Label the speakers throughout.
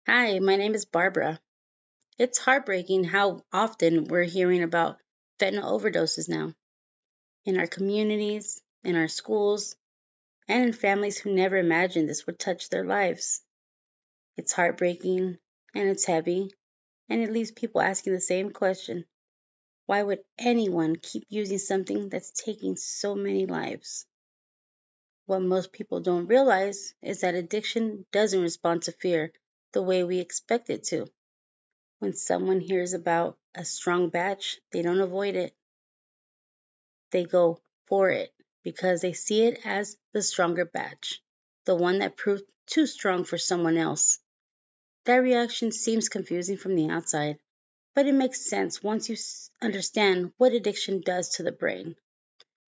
Speaker 1: Hi, my name is Barbara. It's heartbreaking how often we're hearing about fentanyl overdoses now in our communities, in our schools, and in families who never imagined this would touch their lives. It's heartbreaking and it's heavy, and it leaves people asking the same question: why would anyone keep using something that's taking so many lives? What most people don't realize is that addiction doesn't respond to fear the way we expect it to. When someone hears about a strong batch, they don't avoid it. They go for it because they see it as the stronger batch, the one that proved too strong for someone else. That reaction seems confusing from the outside, but it makes sense once you understand what addiction does to the brain.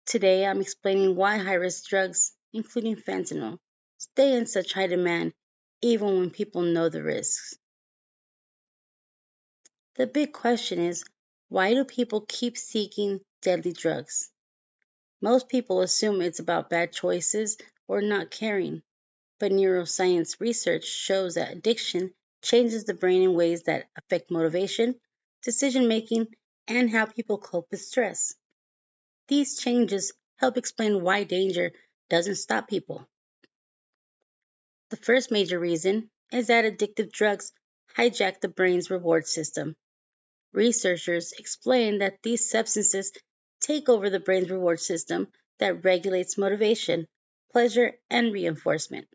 Speaker 1: Today, I'm explaining why high risk drugs, including fentanyl, stay in such high demand even when people know the risks. The big question is, why do people keep seeking deadly drugs? Most people assume it's about bad choices or not caring, but neuroscience research shows that addiction changes the brain in ways that affect motivation, decision making, and how people cope with stress. These changes help explain why danger doesn't stop people. The first major reason is that addictive drugs hijack the brain's reward system. Researchers explain that these substances take over the brain's reward system that regulates motivation, pleasure, and reinforcement.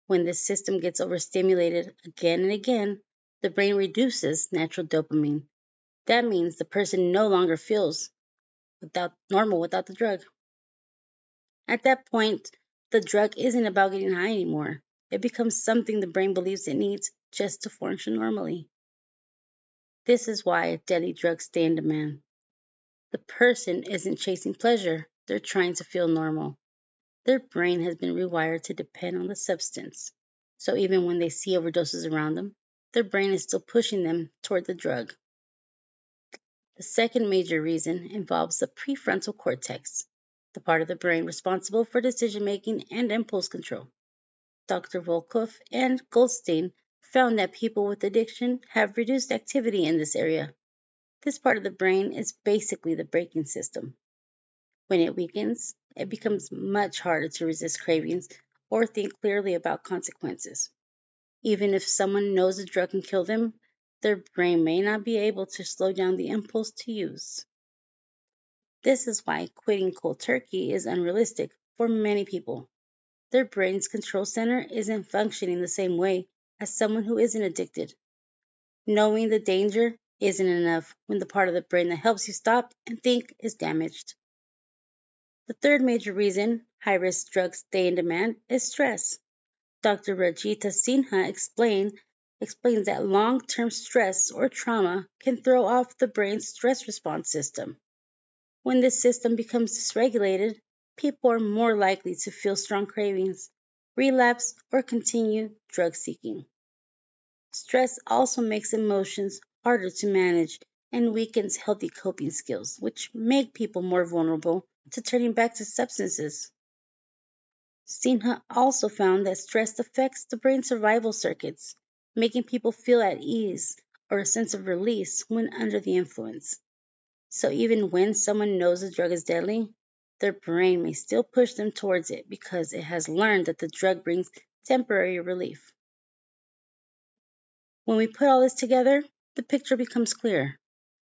Speaker 1: When this system gets overstimulated again and again, the brain reduces natural dopamine. That means the person no longer feels normal without the drug. At that point, the drug isn't about getting high anymore. It becomes something the brain believes it needs just to function normally. This is why deadly drugs stay in demand. The person isn't chasing pleasure, they're trying to feel normal. Their brain has been rewired to depend on the substance. So even when they see overdoses around them, their brain is still pushing them toward the drug. The second major reason involves the prefrontal cortex, the part of the brain responsible for decision making and impulse control. Dr. Volkoff and Goldstein found that people with addiction have reduced activity in this area. This part of the brain is basically the braking system. When it weakens, it becomes much harder to resist cravings or think clearly about consequences. Even if someone knows a drug can kill them, their brain may not be able to slow down the impulse to use. This is why quitting cold turkey is unrealistic for many people. Their brain's control center isn't functioning the same way as someone who isn't addicted. Knowing the danger isn't enough when the part of the brain that helps you stop and think is damaged. The third major reason high-risk drugs stay in demand is stress. Dr. Rajita Sinha explains that long-term stress or trauma can throw off the brain's stress response system. When this system becomes dysregulated, people are more likely to feel strong cravings, relapse, or continue drug seeking. Stress also makes emotions harder to manage and weakens healthy coping skills, which make people more vulnerable to turning back to substances. Sinha also found that stress affects the brain survival circuits, making people feel at ease or a sense of release when under the influence. So even when someone knows a drug is deadly, their brain may still push them towards it because it has learned that the drug brings temporary relief. When we put all this together, the picture becomes clear.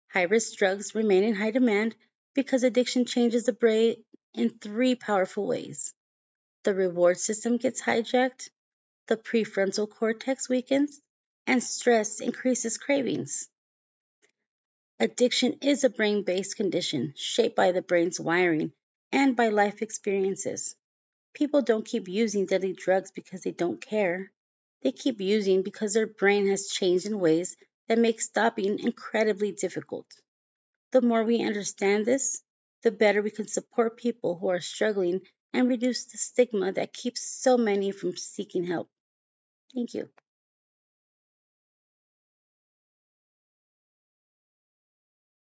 Speaker 1: High risk drugs remain in high demand because addiction changes the brain in three powerful ways. The reward system gets hijacked, the prefrontal cortex weakens, and stress increases cravings. Addiction is a brain based condition shaped by the brain's wiring and by life experiences. People don't keep using deadly drugs because they don't care. They keep using because their brain has changed in ways that make stopping incredibly difficult. The more we understand this, the better we can support people who are struggling and reduce the stigma that keeps so many from seeking help. Thank you.